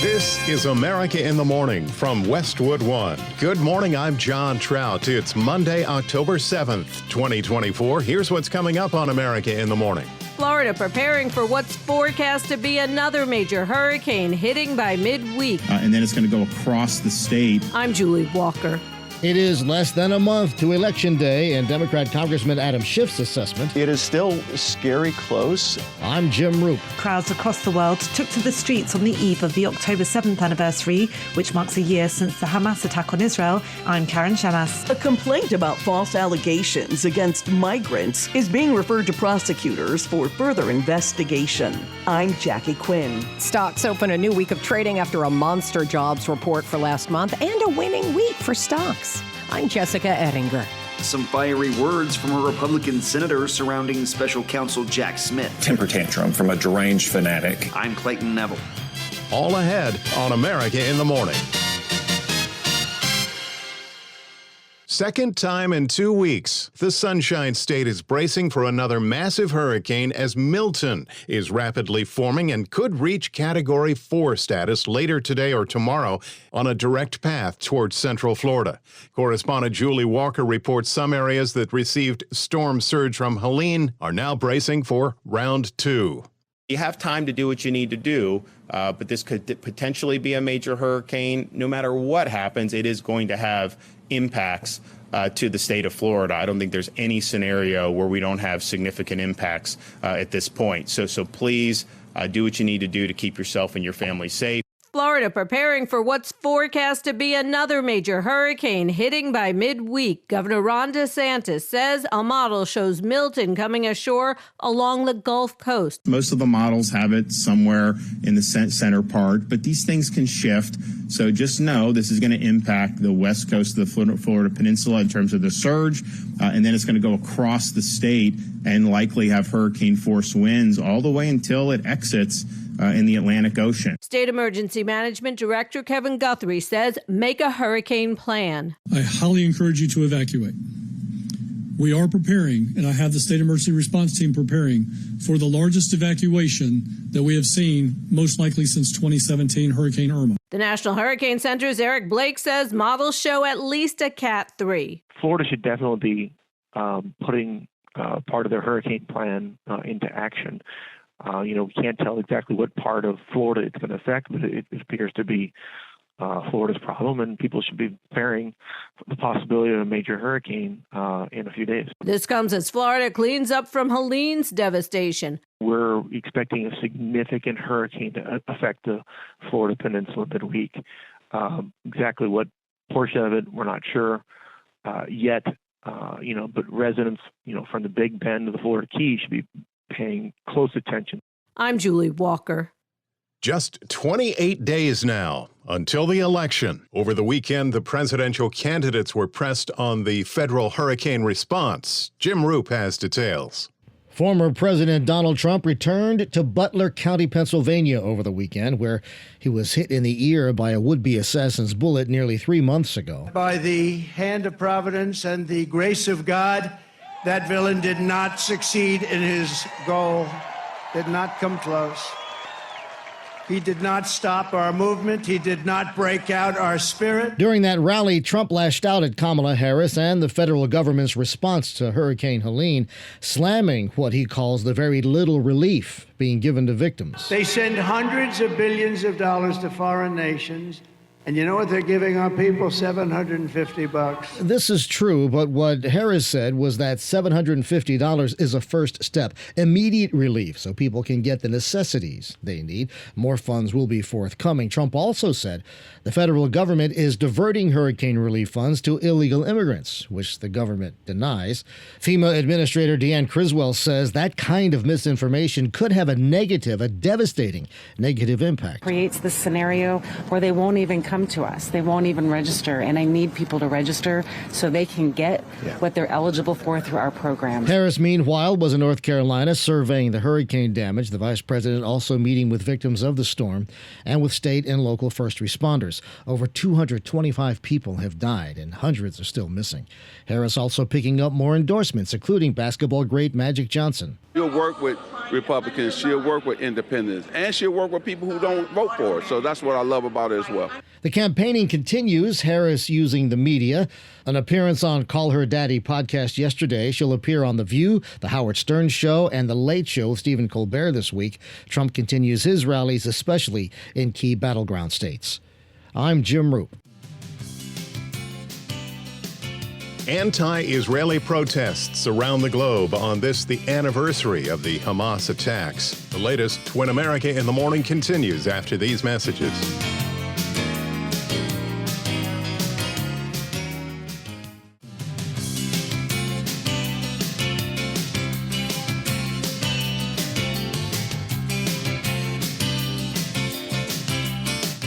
This is America in the Morning from Westwood One. Good morning, I'm John Trout. It's Monday, October 7th, 2024. Here's what's coming up on America in the Morning. Florida preparing for what's forecast to be another major hurricane hitting by midweek. And then it's going to go across the state. I'm Julie Walker. It is less than a month to Election Day, and Democrat Congressman Adam Schiff's assessment. It is still scary close. I'm Jim Roope. Crowds across the world took to the streets on the eve of the October 7th anniversary, which marks a year since the Hamas attack on Israel. I'm Karen Chammas. A complaint about false allegations against migrants is being referred to prosecutors for further investigation. I'm Jackie Quinn. Stocks open a new week of trading after a monster jobs report for last month and a winning week for stocks. I'm Jessica Ettinger. Some fiery words from a Republican senator surrounding special counsel Jack Smith. Temper tantrum from a deranged fanatic. I'm Clayton Neville. All ahead on America in the Morning. Second time in 2 weeks, the Sunshine State is bracing for another massive hurricane as Milton is rapidly forming and could reach Category 4 status later today or tomorrow on a direct path towards central Florida. Correspondent Julie Walker reports some areas that received storm surge from Helene are now bracing for round 2. You have time to do what you need to do, but this could potentially be a major hurricane. No matter what happens, it is going to have impacts to the state of Florida. I don't think there's any scenario where we don't have significant impacts at this point. So please do what you need to do to keep yourself and your family safe. Florida preparing for what's forecast to be another major hurricane hitting by midweek. Governor Ron DeSantis says a model shows Milton coming ashore along the Gulf Coast. Most of the models have it somewhere in the center part, but these things can shift. So just know this is going to impact the west coast of the Florida Peninsula in terms of the surge, and then it's going to go across the state and likely have hurricane force winds all the way until it exits in the Atlantic Ocean. State Emergency Management Director Kevin Guthrie says make a hurricane plan. I highly encourage you to evacuate. We are preparing, and I have the State Emergency Response Team preparing for the largest evacuation that we have seen, most likely since 2017 Hurricane Irma. The National Hurricane Center's Eric Blake says models show at least a Cat 3. Florida should definitely be putting part of their hurricane plan into action. We can't tell exactly what part of Florida it's going to affect, but it appears to be Florida's problem, and people should be preparing for the possibility of a major hurricane in a few days. This comes as Florida cleans up from Helene's devastation. We're expecting a significant hurricane to affect the Florida Peninsula midweek. Exactly what portion of it, we're not sure yet, but residents, from the Big Bend to the Florida Keys should be paying close attention. I'm Julie Walker. Just 28 days now until the election. Over the weekend, the presidential candidates were pressed on the federal hurricane response. Jim Roope has details. Former President Donald Trump returned to Butler County, Pennsylvania over the weekend, where he was hit in the ear by a would-be assassin's bullet nearly 3 months ago. By the hand of Providence and the grace of God, that villain did not succeed in his goal, did not come close. He did not stop our movement. He did not break out our spirit. During that rally, Trump lashed out at Kamala Harris and the federal government's response to Hurricane Helene, slamming what he calls the very little relief being given to victims. They send hundreds of billions of dollars to foreign nations. And you know what they're giving our people? $750. This is true, but what Harris said was that $750 is a first step, immediate relief, so people can get the necessities they need. More funds will be forthcoming. Trump also said the federal government is diverting hurricane relief funds to illegal immigrants, which the government denies. FEMA Administrator Deanne Criswell says that kind of misinformation could have a devastating negative impact. Creates this scenario where they won't even come come to us. They won't even register, and I need people to register so they can get what they're eligible for through our program. Harris, meanwhile, was in North Carolina surveying the hurricane damage. The vice president also meeting with victims of the storm and with state and local first responders. Over 225 people have died and hundreds are still missing. Harris also picking up more endorsements, including basketball great Magic Johnson. She'll work with Republicans, she'll work with independents, and she'll work with people who don't vote for her. So that's what I love about her as well. The campaigning continues, Harris using the media. An appearance on Call Her Daddy podcast yesterday. She'll appear on The View, The Howard Stern Show, and The Late Show with Stephen Colbert this week. Trump continues his rallies, especially in key battleground states. I'm Jim Roope. Anti-Israeli protests around the globe on this, the anniversary of the Hamas attacks. The latest When America in the Morning continues after these messages.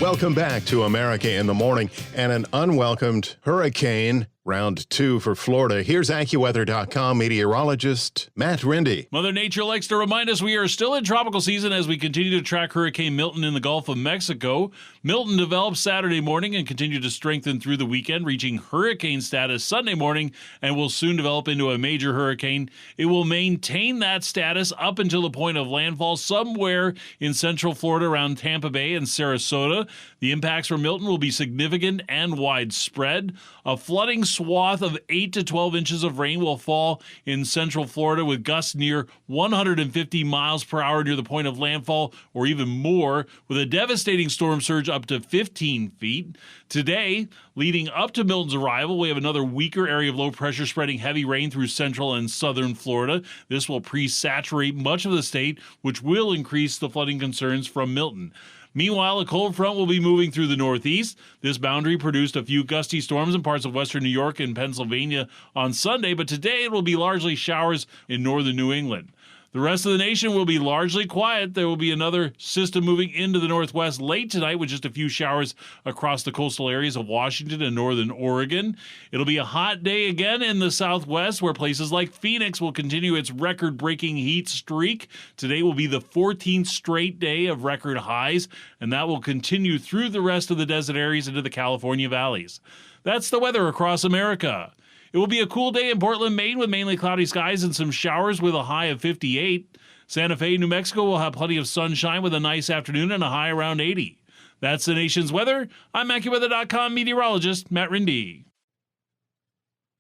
Welcome back to America in the Morning. And an unwelcomed hurricane, round 2 for Florida. Here's AccuWeather.com meteorologist Matt Rindy. Mother Nature likes to remind us we are still in tropical season as we continue to track Hurricane Milton in the Gulf of Mexico. Milton developed Saturday morning and continued to strengthen through the weekend, reaching hurricane status Sunday morning and will soon develop into a major hurricane. It will maintain that status up until the point of landfall somewhere in central Florida around Tampa Bay and Sarasota. The impacts from Milton will be significant and widespread. A flooding swath of 8 to 12 inches of rain will fall in central Florida with gusts near 150 miles per hour near the point of landfall or even more, with a devastating storm surge up to 15 feet. Today, leading up to Milton's arrival, we have another weaker area of low pressure spreading heavy rain through central and southern Florida. This will pre-saturate much of the state, which will increase the flooding concerns from Milton. Meanwhile, a cold front will be moving through the northeast. This boundary produced a few gusty storms in parts of western New York and Pennsylvania on Sunday, but today it will be largely showers in northern New England. The rest of the nation will be largely quiet. There will be another system moving into the northwest late tonight with just a few showers across the coastal areas of Washington and northern Oregon. It'll be a hot day again in the southwest, where places like Phoenix will continue its record-breaking heat streak. Today will be the 14th straight day of record highs, and that will continue through the rest of the desert areas into the California valleys. That's the weather across America. It will be a cool day in Portland, Maine, with mainly cloudy skies and some showers with a high of 58. Santa Fe, New Mexico will have plenty of sunshine with a nice afternoon and a high around 80. That's the nation's weather. I'm AccuWeather.com meteorologist Matt Rindy.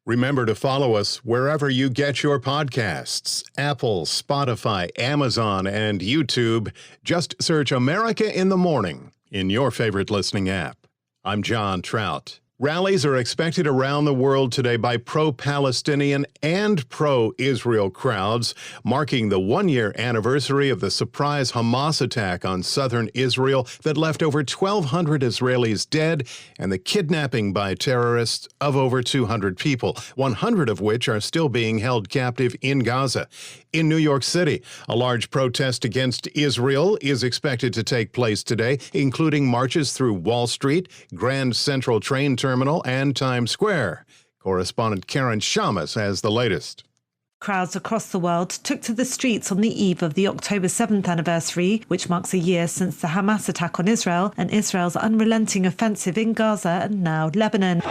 Remember to follow us wherever you get your podcasts. Apple, Spotify, Amazon, and YouTube. Just search America in the Morning in your favorite listening app. I'm John Trout. Rallies are expected around the world today by pro-Palestinian and pro-Israel crowds, marking the one-year anniversary of the surprise Hamas attack on southern Israel that left over 1,200 Israelis dead and the kidnapping by terrorists of over 200 people, 100 of which are still being held captive in Gaza. In New York City, a large protest against Israel is expected to take place today, including marches through Wall Street, Grand Central Train Terminal, and Times Square. Correspondent Karen Chammas has the latest. Crowds across the world took to the streets on the eve of the October 7th anniversary, which marks a year since the Hamas attack on Israel and Israel's unrelenting offensive in Gaza and now Lebanon.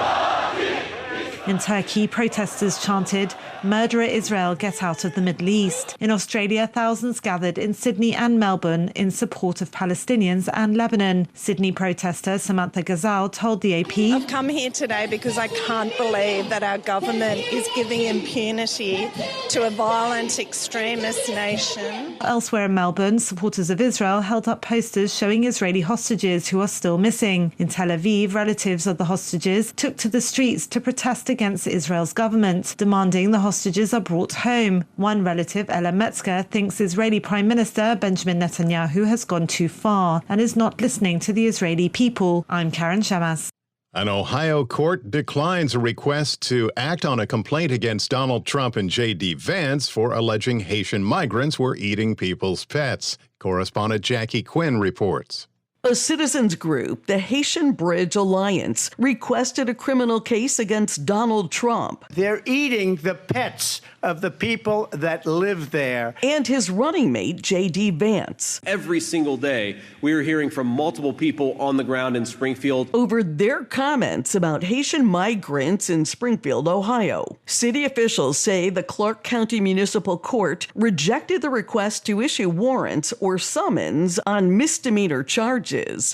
In Turkey, protesters chanted, "Murderer Israel, get out of the Middle East." In Australia, thousands gathered in Sydney and Melbourne in support of Palestinians and Lebanon. Sydney protester Samantha Ghazal told the AP, "I've come here today because I can't believe that our government is giving impunity to a violent extremist nation." Elsewhere in Melbourne, supporters of Israel held up posters showing Israeli hostages who are still missing. In Tel Aviv, relatives of the hostages took to the streets to protest against Israel's government, demanding the hostages are brought home. One relative, Ella Metzger, thinks Israeli Prime Minister Benjamin Netanyahu has gone too far and is not listening to the Israeli people. I'm Karen Chammas. An Ohio court declines a request to act on a complaint against Donald Trump and J.D. Vance for alleging Haitian migrants were eating people's pets. Correspondent Jackie Quinn reports. A citizens group, the Haitian Bridge Alliance, requested a criminal case against Donald Trump. They're eating the pets of the people that live there. And his running mate, J.D. Vance. Every single day, we are hearing from multiple people on the ground in Springfield over their comments about Haitian migrants in Springfield, Ohio. City officials say the Clark County Municipal Court rejected the request to issue warrants or summons on misdemeanor charges,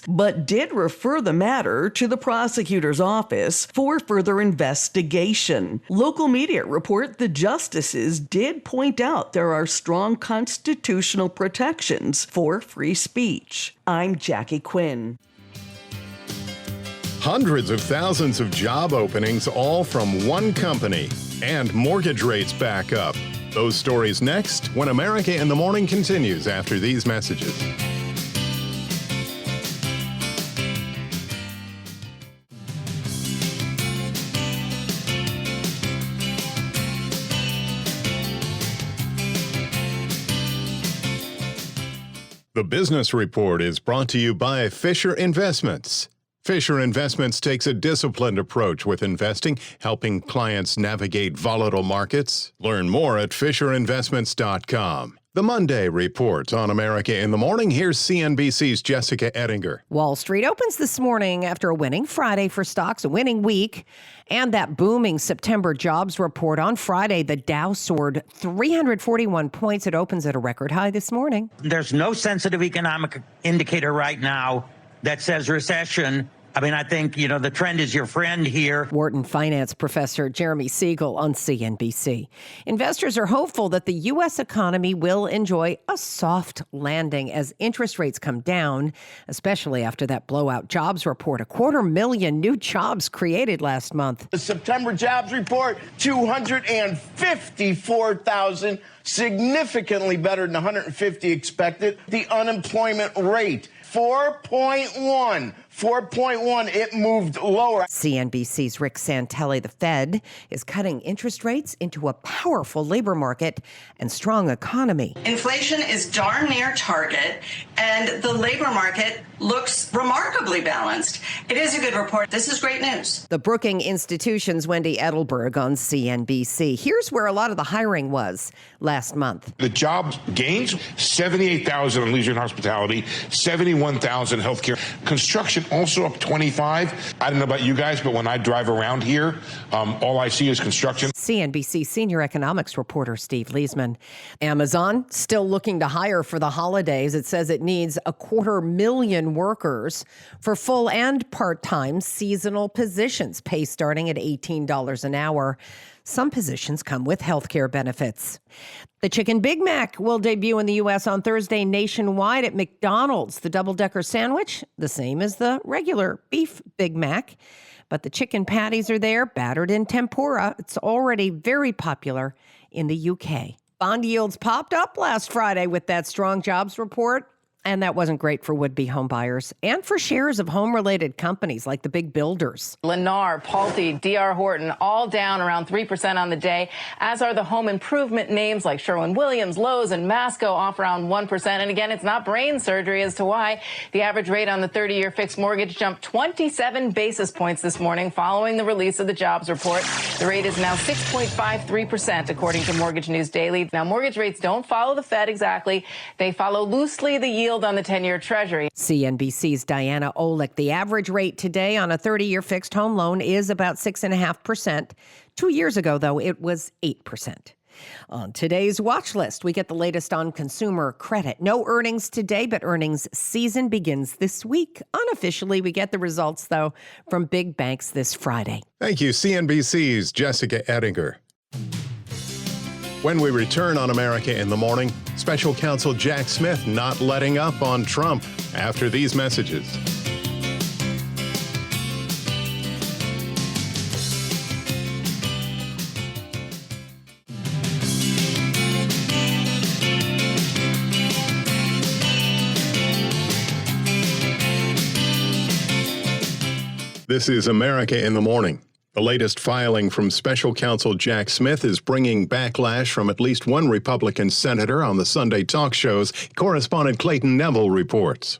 but did refer the matter to the prosecutor's office for further investigation. Local media report the justices did point out there are strong constitutional protections for free speech. I'm Jackie Quinn. Hundreds of thousands of job openings, all from one company, and mortgage rates back up. Those stories next when America in the Morning continues after these messages. The Business Report is brought to you by Fisher Investments. Fisher Investments takes a disciplined approach with investing, helping clients navigate volatile markets. Learn more at FisherInvestments.com. The Monday Report on America in the Morning. Here's CNBC's Jessica Ettinger. Wall Street opens this morning after a winning Friday for stocks, a winning week, and that booming September jobs report. On Friday, the Dow soared 341 points. It opens at a record high this morning. There's no sensitive economic indicator right now that says recession. I mean, I think, the trend is your friend here. Wharton finance professor Jeremy Siegel on CNBC. Investors are hopeful that the U.S. economy will enjoy a soft landing as interest rates come down, especially after that blowout jobs report. 250,000 new jobs created last month. The September jobs report, 254,000, significantly better than 150 expected. The unemployment rate, 4.1. 4.1, it moved lower. CNBC's Rick Santelli. The Fed is cutting interest rates into a powerful labor market and strong economy. Inflation is darn near target, and the labor market looks remarkably balanced. It is a good report. This is great news. The Brookings Institution's Wendy Edelberg on CNBC. Here's where a lot of the hiring was last month. The job gains, 78,000 in leisure and hospitality, 71,000 healthcare. Construction also up 25. I don't know about you guys, but when I drive around here, all I see is construction. CNBC senior economics reporter Steve Leisman. Amazon still looking to hire for the holidays. It says it needs 250,000 workers for full and part-time seasonal positions, pay starting at $18 an hour. Some positions come with health care benefits. The Chicken Big Mac will debut in the U.S. on Thursday nationwide at McDonald's. The double-decker sandwich, the same as the regular beef Big Mac, but the chicken patties are there, battered in tempura. It's already very popular in the U.K. Bond yields popped up last Friday with that strong jobs report. And that wasn't great for would-be home buyers and for shares of home-related companies like the big builders. Lennar, Pulte, D.R. Horton, all down around 3% on the day, as are the home improvement names like Sherwin-Williams, Lowe's, and Masco off around 1%. And again, it's not brain surgery as to why. The average rate on the 30-year fixed mortgage jumped 27 basis points this morning following the release of the jobs report. The rate is now 6.53%, according to Mortgage News Daily. Now, mortgage rates don't follow the Fed exactly. They follow loosely the yield on the 10-year Treasury. CNBC's Diana Olick. The average rate today on a 30-year fixed home loan is about 6.5%. 2 years ago, though, it was 8%. On today's watch list, we get the latest on consumer credit. No earnings today, but earnings season begins this week. Unofficially, we get the results, though, from big banks this Friday. Thank you, CNBC's Jessica Ettinger. When we return on America in the Morning, Special Counsel Jack Smith not letting up on Trump after these messages. This is America in the Morning. The latest filing from Special Counsel Jack Smith is bringing backlash from at least one Republican senator on the Sunday talk shows. Correspondent Clayton Neville reports.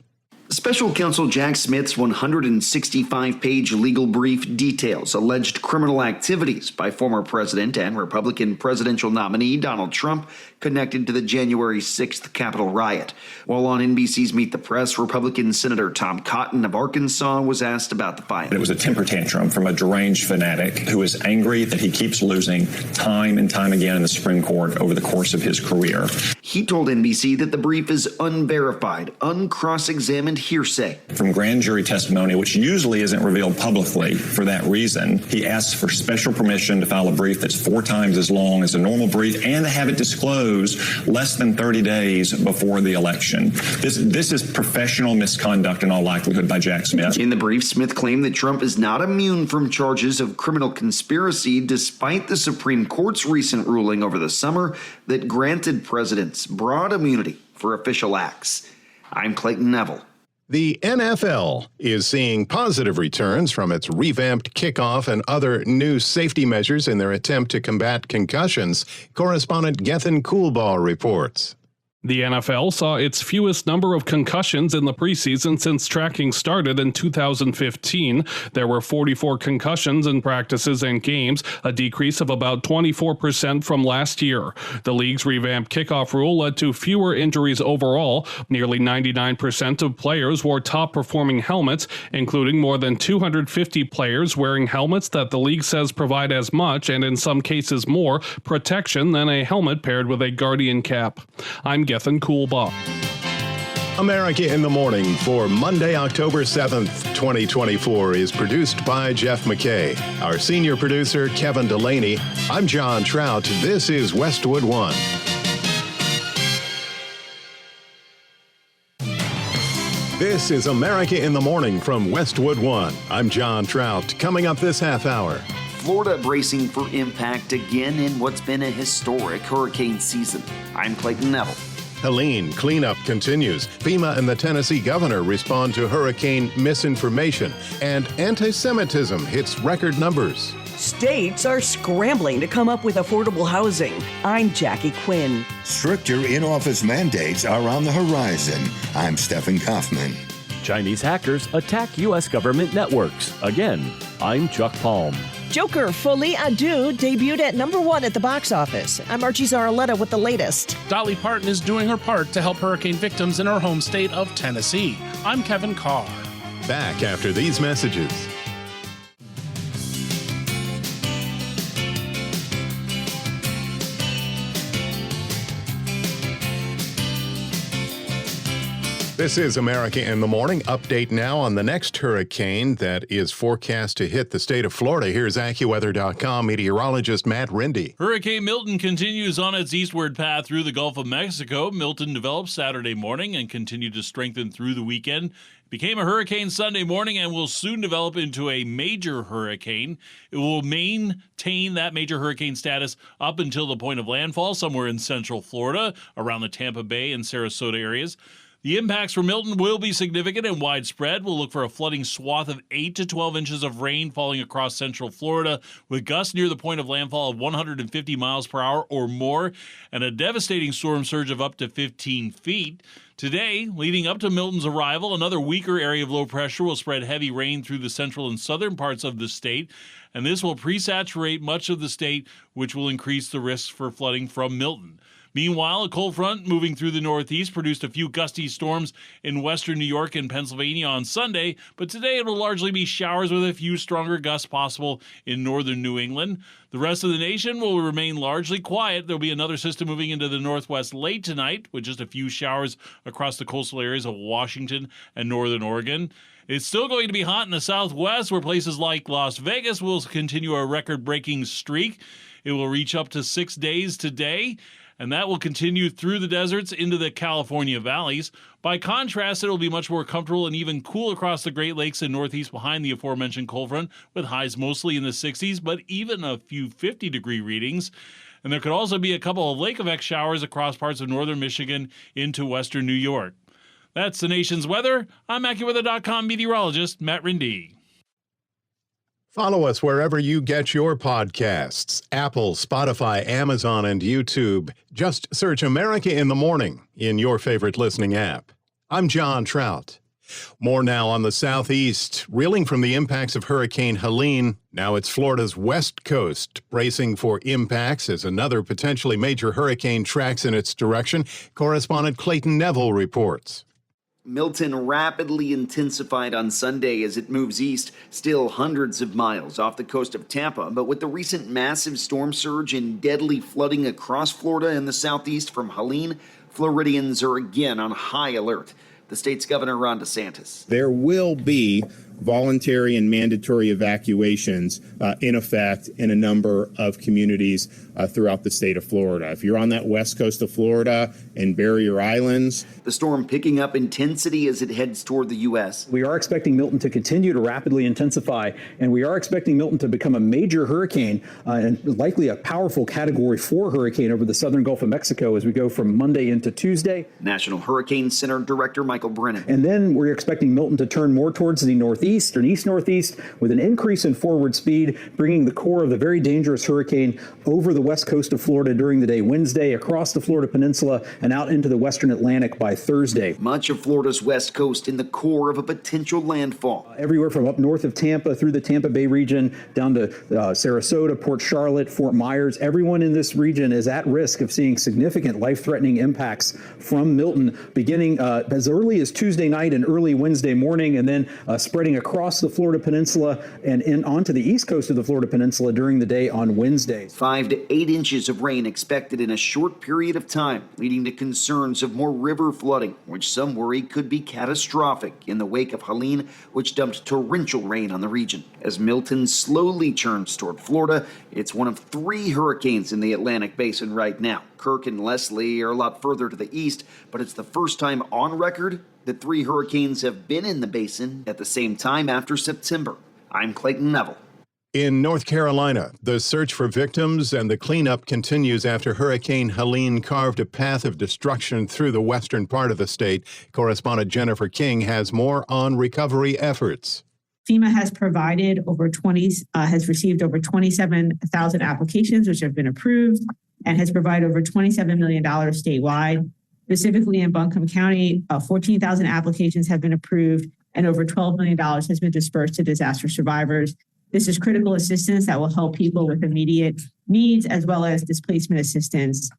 Special Counsel Jack Smith's 165-page legal brief details alleged criminal activities by former President and Republican presidential nominee Donald Trump connected to the January 6th Capitol riot. While on NBC's Meet the Press, Republican Senator Tom Cotton of Arkansas was asked about the fight. It was a temper tantrum from a deranged fanatic who is angry that he keeps losing time and time again in the Supreme Court over the course of his career. He told NBC that the brief is unverified, uncross-examined hearsay. From grand jury testimony, which usually isn't revealed publicly for that reason, he asks for special permission to file a brief that's 4 times as long as a normal brief and to have it disclosed less than 30 days before the election. This is professional misconduct in all likelihood by Jack Smith. In the brief, Smith claimed that Trump is not immune from charges of criminal conspiracy despite the Supreme Court's recent ruling over the summer that granted presidents broad immunity for official acts. I'm Clayton Neville. The NFL is seeing positive returns from its revamped kickoff and other new safety measures in their attempt to combat concussions. Correspondent Gethin Coolbaugh reports. The NFL saw its fewest number of concussions in the preseason since tracking started in 2015. There were 44 concussions in practices and games, a decrease of about 24% from last year. The league's revamped kickoff rule led to fewer injuries overall. Nearly 99% of players wore top-performing helmets, including more than 250 players wearing helmets that the league says provide as much, and in some cases more, protection than a helmet paired with a Guardian cap. I'm Gethin Coolbaugh. America in the Morning for Monday, October 7th, 2024 is produced by Jeff McKay. Our senior producer, Kevin Delaney. I'm John Trout. This is Westwood One. This is America in the Morning from Westwood One. I'm John Trout. Coming up this half hour. Florida bracing for impact again in what's been a historic hurricane season. I'm Clayton Neville. Helene, cleanup continues. FEMA and the Tennessee governor respond to hurricane misinformation. And anti-Semitism hits record numbers. States are scrambling to come up with affordable housing. I'm Jackie Quinn. Stricter in-office mandates are on the horizon. I'm Stephen Kaufman. Chinese hackers attack U.S. government networks. Again, I'm Chuck Palm. Joker Folie à Deux debuted at #1 at the box office. I'm Archie Zaraletta with the latest. Dolly Parton is doing her part to help hurricane victims in her home state of Tennessee. I'm Kevin Carr. Back after these messages. This is America in the Morning. Update now on the next hurricane that is forecast to hit the state of Florida. Here's AccuWeather.com meteorologist Matt Rindy. Hurricane Milton continues on its eastward path through the Gulf of Mexico. Milton developed Saturday morning and continued to strengthen through the weekend. Became a hurricane Sunday morning and will soon develop into a major hurricane. It will maintain that major hurricane status up until the point of landfall somewhere in central Florida, around the Tampa Bay and Sarasota areas. The impacts for Milton will be significant and widespread. We'll look for a flooding swath of 8 to 12 inches of rain falling across central Florida, with gusts near the point of landfall of 150 miles per hour or more, and a devastating storm surge of up to 15 feet. Today, leading up to Milton's arrival, another weaker area of low pressure will spread heavy rain through the central and southern parts of the state, and this will pre-saturate much of the state, which will increase the risks for flooding from Milton. Meanwhile, a cold front moving through the northeast produced a few gusty storms in western New York and Pennsylvania on Sunday, but today it will largely be showers with a few stronger gusts possible in northern New England. The rest of the nation will remain largely quiet. There'll be another system moving into the northwest late tonight, with just a few showers across the coastal areas of Washington and northern Oregon. It's still going to be hot in the southwest, where places like Las Vegas will continue a record-breaking streak. It will reach up to 6 days today, and that will continue through the deserts into the California valleys. By contrast, it will be much more comfortable and even cool across the Great Lakes and northeast behind the aforementioned cold front, with highs mostly in the 60s, but even a few 50-degree readings. And there could also be a couple of lake effect showers across parts of northern Michigan into western New York. That's the nation's weather. I'm AccuWeather.com meteorologist Matt Rindy. Follow us wherever you get your podcasts. Apple, Spotify, Amazon, and YouTube. Just search America in the Morning in your favorite listening app. I'm John Trout. More now on the southeast. Reeling from the impacts of Hurricane Helene, now it's Florida's west coast, bracing for impacts as another potentially major hurricane tracks in its direction. Correspondent Clayton Neville reports. Milton rapidly intensified on Sunday as it moves east, still hundreds of miles off the coast of Tampa. But with the recent massive storm surge and deadly flooding across Florida and the southeast from Helene, Floridians are again on high alert. The state's Governor Ron DeSantis. There will be voluntary and mandatory evacuations in effect in a number of communities throughout the state of Florida. If you're on that west coast of Florida and Barrier Islands. The storm picking up intensity as it heads toward the U.S. We are expecting Milton to continue to rapidly intensify, and we are expecting Milton to become a major hurricane and likely a powerful Category 4 hurricane over the southern Gulf of Mexico as we go from Monday into Tuesday. National Hurricane Center Director Michael Brennan. And then we're expecting Milton to turn more towards the northeast or east-northeast with an increase in forward speed, bringing the core of the very dangerous hurricane over the west coast of Florida during the day Wednesday, across the Florida Peninsula, and out into the western Atlantic by Thursday. Much of Florida's west coast in the core of a potential landfall. Everywhere from up north of Tampa through the Tampa Bay region down to Sarasota, Port Charlotte, Fort Myers. Everyone in this region is at risk of seeing significant life-threatening impacts from Milton beginning as early as Tuesday night and early Wednesday morning, and then spreading across the Florida Peninsula and onto the east coast of the Florida Peninsula during the day on Wednesdays. 5 to 8 inches of rain expected in a short period of time, leading to concerns of more river flooding, which some worry could be catastrophic in the wake of Helene, which dumped torrential rain on the region. As Milton slowly churns toward Florida, it's one of 3 hurricanes in the Atlantic basin right now. Kirk and Leslie are a lot further to the east, but it's the first time on record that 3 hurricanes have been in the basin at the same time after September. I'm Clayton Neville. In North Carolina, the search for victims and the cleanup continues after Hurricane Helene carved a path of destruction through the western part of the state. Correspondent Jennifer King has more on recovery efforts. FEMA has received over 27,000 applications, which have been approved, and has provided over $27 million statewide. Specifically in Buncombe County, 14,000 applications have been approved, and over $12 million has been dispersed to disaster survivors. This is critical assistance that will help people with immediate needs, as well as displacement assistance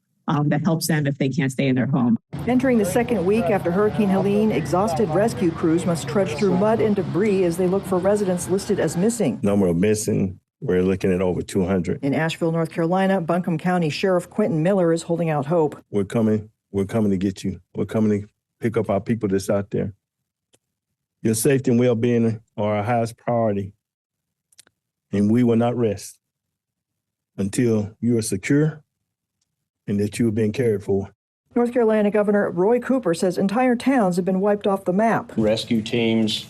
that helps them if they can't stay in their home. Entering the second week after Hurricane Helene, exhausted rescue crews must trudge through mud and debris as they look for residents listed as missing. Number of missing, we're looking at over 200. In Asheville, North Carolina, Buncombe County Sheriff Quentin Miller is holding out hope. We're coming to get you. We're coming to pick up our people that's out there. Your safety and well-being are our highest priority, and we will not rest until you are secure and that you are being cared for. North Carolina Governor Roy Cooper says entire towns have been wiped off the map. Rescue teams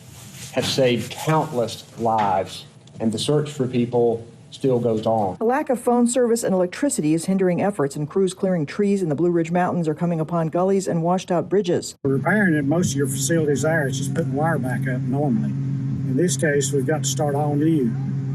have saved countless lives, and the search for people still goes on. A lack of phone service and electricity is hindering efforts, and crews clearing trees in the Blue Ridge Mountains are coming upon gullies and washed out bridges. For repairing it, most of your facilities there is just putting wire back up normally. In this case, we've got to start all new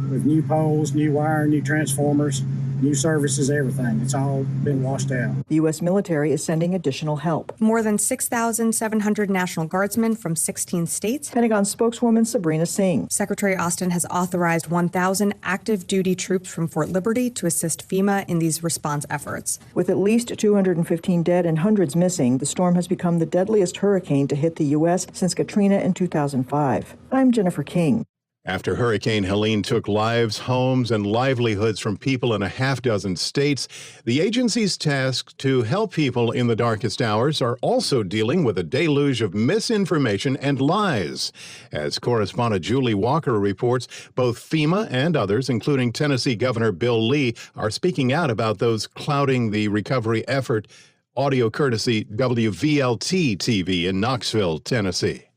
with new poles, new wire, new transformers, new services, everything. It's all been washed out. The U.S. military is sending additional help. More than 6,700 National Guardsmen from 16 states. Pentagon spokeswoman Sabrina Singh. Secretary Austin has authorized 1,000 active duty troops from Fort Liberty to assist FEMA in these response efforts. With at least 215 dead and hundreds missing, the storm has become the deadliest hurricane to hit the U.S. since Katrina in 2005. I'm Jennifer King. After Hurricane Helene took lives, homes, and livelihoods from people in a half-dozen states, the agencies tasked to help people in the darkest hours are also dealing with a deluge of misinformation and lies. As Correspondent Julie Walker reports, both FEMA and others, including Tennessee Governor Bill Lee, are speaking out about those clouding the recovery effort. Audio courtesy WVLT-TV in Knoxville, Tennessee.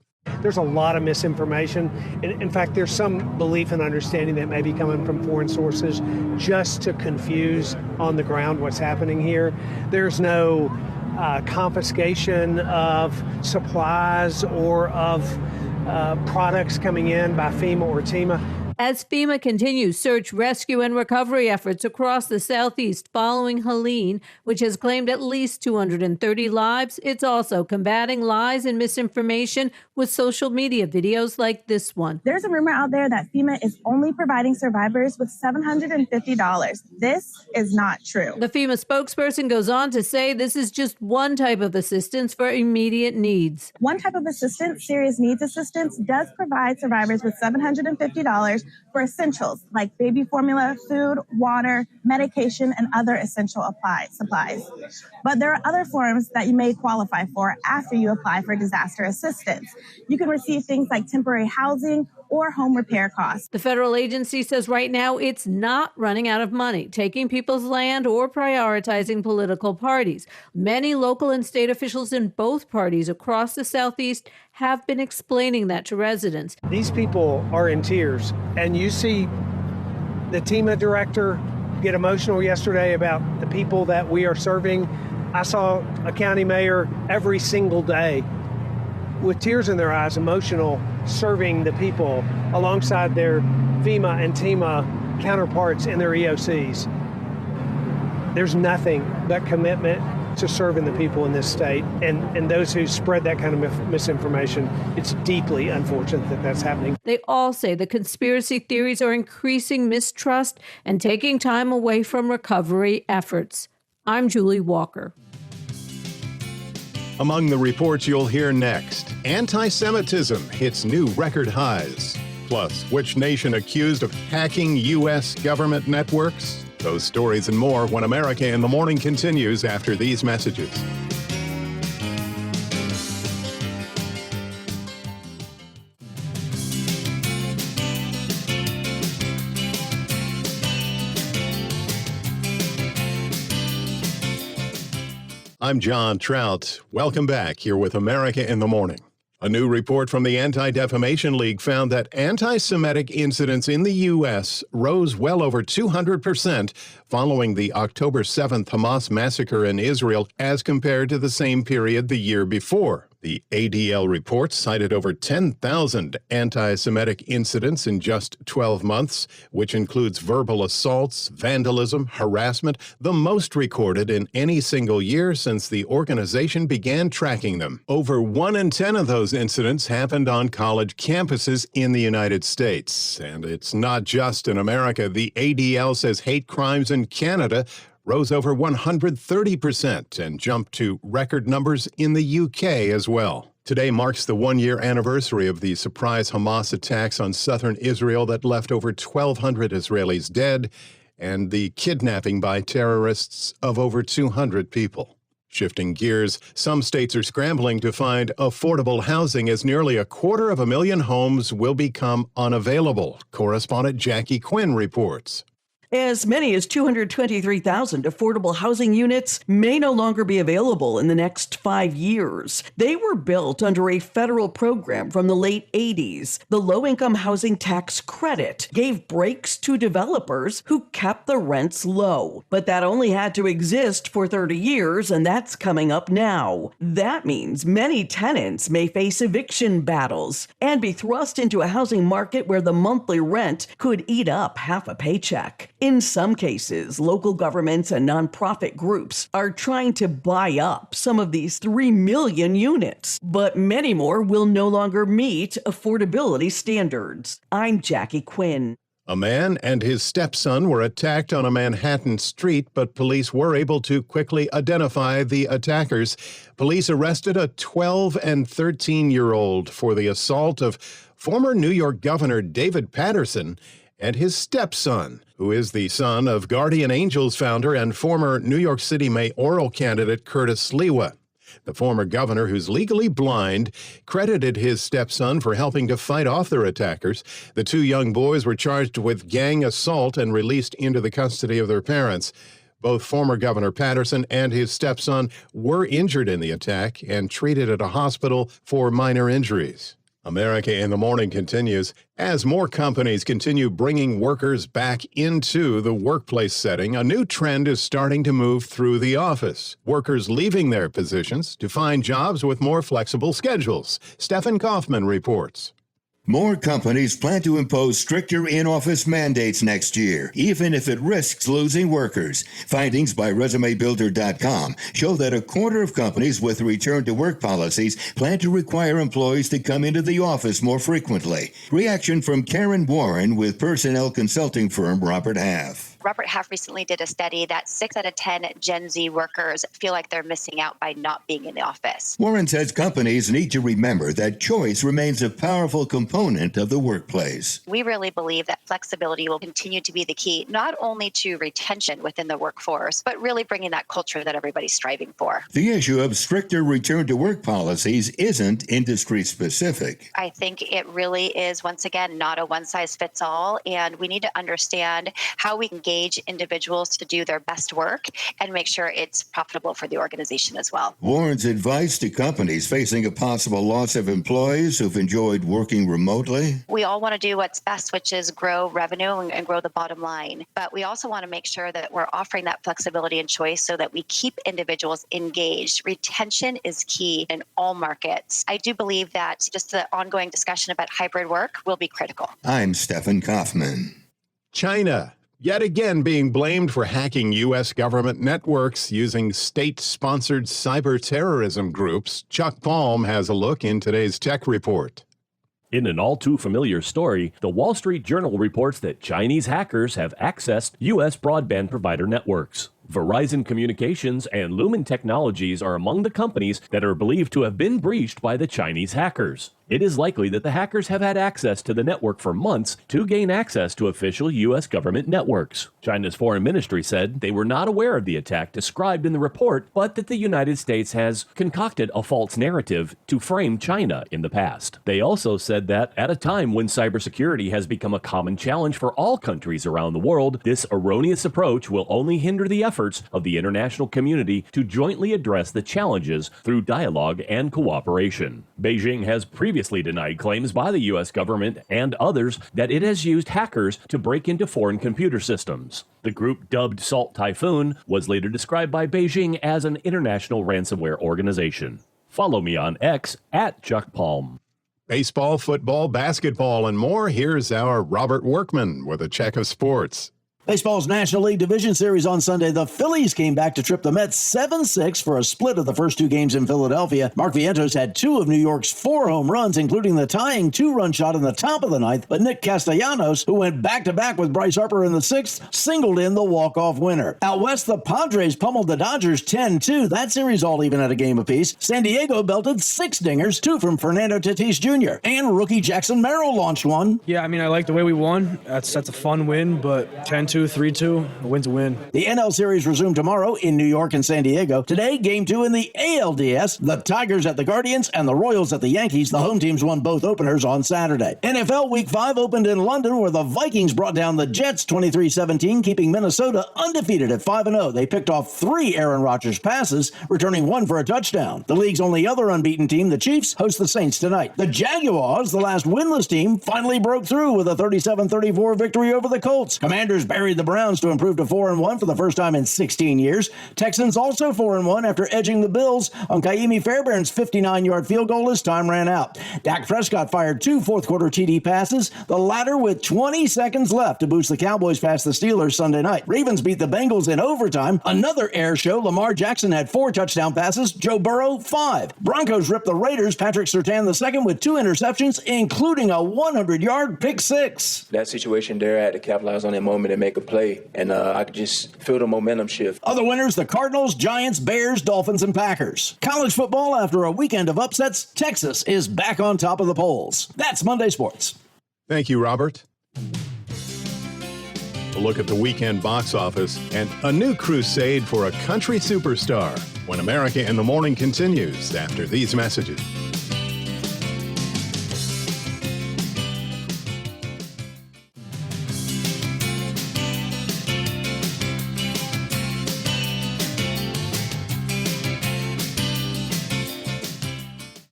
There's a lot of misinformation. In fact, there's some belief and understanding that may be coming from foreign sources just to confuse on the ground what's happening here. There's no confiscation of supplies or of products coming in by FEMA or TEMA. As FEMA continues search, rescue, and recovery efforts across the Southeast following Helene, which has claimed at least 230 lives, it's also combating lies and misinformation with social media videos like this one. There's a rumor out there that FEMA is only providing survivors with $750. This is not true. The FEMA spokesperson goes on to say this is just one type of assistance for immediate needs. One type of assistance, serious needs assistance, does provide survivors with $750 for essentials like baby formula, food, water, medication, and other essential supplies. But there are other forms that you may qualify for after you apply for disaster assistance. You can receive things like temporary housing or home repair costs. The federal agency says right now it's not running out of money, taking people's land or prioritizing political parties. Many local and state officials in both parties across the Southeast have been explaining that to residents. These people are in tears, and you see the TEMA director get emotional yesterday about the people that we are serving. I saw a county mayor every single day with tears in their eyes, emotional, serving the people alongside their FEMA and TEMA counterparts in their EOCs. There's nothing but commitment to serving the people in this state, and those who spread that kind of misinformation, it's deeply unfortunate that that's happening. They all say the conspiracy theories are increasing mistrust and taking time away from recovery efforts. I'm Julie Walker. Among the reports you'll hear next, anti-Semitism hits new record highs. Plus, which nation accused of hacking U.S. government networks? Those stories and more when America in the Morning continues after these messages. I'm John Trout. Welcome back here with America in the Morning. A new report from the Anti-Defamation League found that anti-Semitic incidents in the U.S. rose well over 200% following the October 7th Hamas massacre in Israel as compared to the same period the year before. The ADL report cited over 10,000 anti-Semitic incidents in just 12 months, which includes verbal assaults, vandalism, harassment, the most recorded in any single year since the organization began tracking them. Over 1 in 10 of those incidents happened on college campuses in the United States. And it's not just in America. The ADL says hate crimes in Canada rose over 130% and jumped to record numbers in the UK as well. Today marks the one-year anniversary of the surprise Hamas attacks on southern Israel that left over 1,200 Israelis dead and the kidnapping by terrorists of over 200 people. Shifting gears, some states are scrambling to find affordable housing as nearly 250,000 homes will become unavailable. Correspondent Jackie Quinn reports. As many as 223,000 affordable housing units may no longer be available in the next 5 years. They were built under a federal program from the late 80s. The Low-Income Housing Tax Credit gave breaks to developers who kept the rents low. But that only had to exist for 30 years, and that's coming up now. That means many tenants may face eviction battles and be thrust into a housing market where the monthly rent could eat up half a paycheck. In some cases, local governments and nonprofit groups are trying to buy up some of these 3 million units, but many more will no longer meet affordability standards. I'm Jackie Quinn. A man and his stepson were attacked on a Manhattan street, but police were able to quickly identify the attackers. Police arrested a 12 and 13-year-old for the assault of former New York Governor David Paterson and his stepson, who is the son of Guardian Angels founder and former New York City mayoral candidate Curtis Sliwa. The former governor, who's legally blind, credited his stepson for helping to fight off their attackers. The two young boys were charged with gang assault and released into the custody of their parents. Both former Governor Paterson and his stepson were injured in the attack and treated at a hospital for minor injuries. America in the Morning continues. As more companies continue bringing workers back into the workplace setting, a new trend is starting to move through the office. Workers leaving their positions to find jobs with more flexible schedules. Stephen Kaufman reports. More companies plan to impose stricter in-office mandates next year, even if it risks losing workers. Findings by ResumeBuilder.com show that a quarter of companies with return-to-work policies plan to require employees to come into the office more frequently. Reaction from Karen Warren with personnel consulting firm Robert Half. Robert Half recently did a study that 6 out of 10 Gen Z workers feel like they're missing out by not being in the office. Warren says companies need to remember that choice remains a powerful component of the workplace. We really believe that flexibility will continue to be the key, not only to retention within the workforce, but really bringing that culture that everybody's striving for. The issue of stricter return-to-work policies isn't industry-specific. I think it really is, once again, not a one-size-fits-all, and we need to understand how we engage individuals to do their best work and make sure it's profitable for the organization as well. Warren's advice to companies facing a possible loss of employees who've enjoyed working remotely? We all want to do what's best, which is grow revenue and grow the bottom line. But we also want to make sure that we're offering that flexibility and choice so that we keep individuals engaged. Retention is key in all markets. I do believe that just the ongoing discussion about hybrid work will be critical. I'm Stephen Kaufman. China, yet again being blamed for hacking U.S. government networks using state-sponsored cyber terrorism groups. Chuck Palm has a look in today's Tech Report. In an all-too-familiar story, the Wall Street Journal reports that Chinese hackers have accessed U.S. broadband provider networks. Verizon Communications and Lumen Technologies are among the companies that are believed to have been breached by the Chinese hackers. It is likely that the hackers have had access to the network for months to gain access to official U.S. government networks. China's foreign ministry said they were not aware of the attack described in the report, but that the United States has concocted a false narrative to frame China in the past. They also said that at a time when cybersecurity has become a common challenge for all countries around the world, this erroneous approach will only hinder the efforts of the international community to jointly address the challenges through dialogue and cooperation. Beijing has previously denied claims by the U.S. government and others that it has used hackers to break into foreign computer systems. The group, dubbed Salt Typhoon, was later described by Beijing as an international ransomware organization. Follow me on X at Chuck Palm. Baseball, football, basketball, and more. Here's our Robert Workman with a check of sports. Baseball's National League Division Series on Sunday. The Phillies came back to trip the Mets 7-6 for a split of the first two games in Philadelphia. Mark Vientos had 2 of New York's 4 home runs, including the tying 2-run shot in the top of the ninth. But Nick Castellanos, who went back-to-back with Bryce Harper in the 6th, singled in the walk-off winner. Out west, the Padres pummeled the Dodgers 10-2. That series all even at a game apiece. San Diego belted 6 dingers, 2 from Fernando Tatis Jr. And rookie Jackson Merrill launched one. Yeah, I mean, I like the way we won. That's a fun win, but 10-2. 3-2, a win's a win. The NL Series resumed tomorrow in New York and San Diego. Today, Game 2 in the ALDS. The Tigers at the Guardians and the Royals at the Yankees. The home teams won both openers on Saturday. NFL Week 5 opened in London, where the Vikings brought down the Jets 23-17, keeping Minnesota undefeated at 5-0. They picked off 3 Aaron Rodgers passes, returning 1 for a touchdown. The league's only other unbeaten team, the Chiefs, host the Saints tonight. The Jaguars, the last winless team, finally broke through with a 37-34 victory over the Colts. Commanders buried the Browns to improve to 4-1 for the first time in 16 years. Texans also 4-1 after edging the Bills on Kaimi Fairbairn's 59-yard field goal as time ran out. Dak Prescott fired 2 fourth-quarter TD passes, the latter with 20 seconds left to boost the Cowboys past the Steelers Sunday night. Ravens beat the Bengals in overtime. Another air show. Lamar Jackson had 4 touchdown passes, Joe Burrow 5. Broncos ripped the Raiders. Patrick Surtain II with 2 interceptions, including a 100-yard pick 6. That situation there, I had to capitalize on that moment and make a play, and I could just feel the momentum shift. Other winners, the Cardinals, Giants, Bears, Dolphins, and Packers. College football, after a weekend of upsets, Texas is back on top of the polls. That's Monday Sports. Thank you, Robert. A look at the weekend box office and a new crusade for a country superstar when America in the Morning continues after these messages.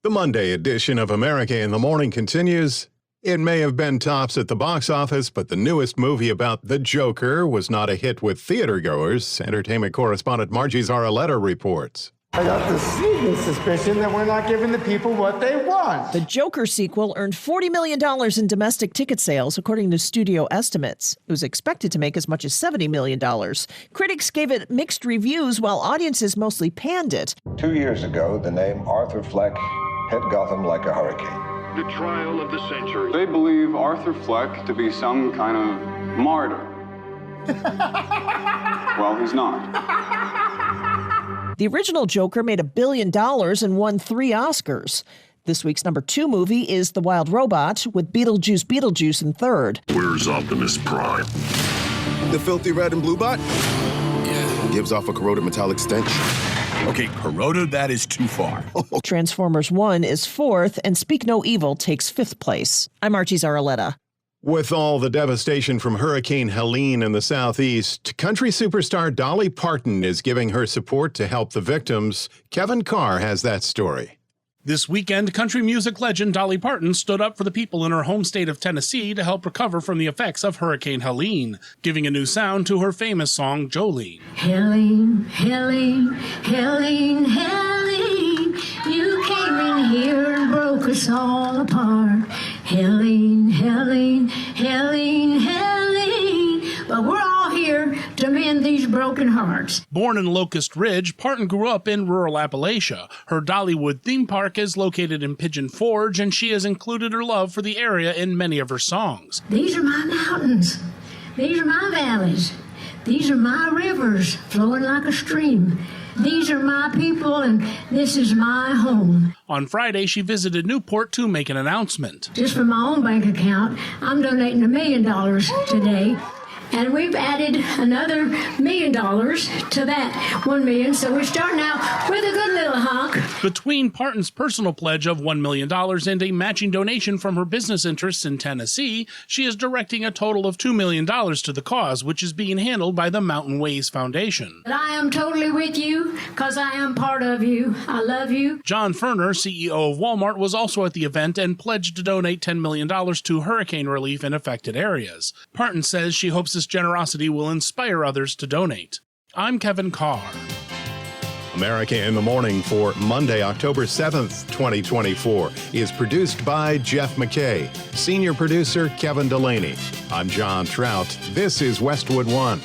The Monday edition of America in the Morning continues. It may have been tops at the box office, but the newest movie about the Joker was not a hit with theatergoers. Entertainment correspondent Margie Zaraletta reports. I got the sneaking suspicion that we're not giving the people what they want. The Joker sequel earned $40 million in domestic ticket sales, according to studio estimates. It was expected to make as much as $70 million. Critics gave it mixed reviews, while audiences mostly panned it. 2 years ago, the name Arthur Fleck hit Gotham like a hurricane. The trial of the century. They believe Arthur Fleck to be some kind of martyr. Well, he's not. The original Joker made $1 billion and won 3 Oscars. This week's number 2 movie is The Wild Robot, with Beetlejuice in third. Where's Optimus Prime? The filthy red and blue bot? Yeah. Gives off a corroded metallic stench. Okay, corroded, that is too far. Transformers 1 is 4th, and Speak No Evil takes 5th place. I'm Archie Zaraletta. With all the devastation from Hurricane Helene in the southeast, country superstar Dolly Parton is giving her support to help the victims. Kevin Carr has that story. This weekend, country music legend Dolly Parton stood up for the people in her home state of Tennessee to help recover from the effects of Hurricane Helene, giving a new sound to her famous song, Jolene. Helene, Helene, Helene, Helene, you came in here and broke us all apart. Helene, Helene, Helene, Helene, but we're all here to mend these broken hearts. Born in Locust Ridge, Parton grew up in rural Appalachia. Her Dollywood theme park is located in Pigeon Forge, and she has included her love for the area in many of her songs. These are my mountains. These are my valleys. These are my rivers flowing like a stream. These are my people, and this is my home. On Friday, she visited Newport to make an announcement. Just from my own bank account, I'm donating $1 million today. And we've added another $1 million to that $1 million, so we're starting out with a good little hunk. Between Parton's personal pledge of $1 million and a matching donation from her business interests in Tennessee, she is directing a total of $2 million to the cause, which is being handled by the Mountain Ways Foundation. But I am totally with you, because I am part of you. I love you. John Ferner, CEO of Walmart, was also at the event and pledged to donate $10 million to hurricane relief in affected areas. Parton says she hopes this generosity will inspire others to donate. I'm Kevin Carr. America in the Morning for Monday, October 7th, 2024 is produced by Jeff McKay. Senior producer Kevin Delaney. I'm John Trout. This is Westwood One.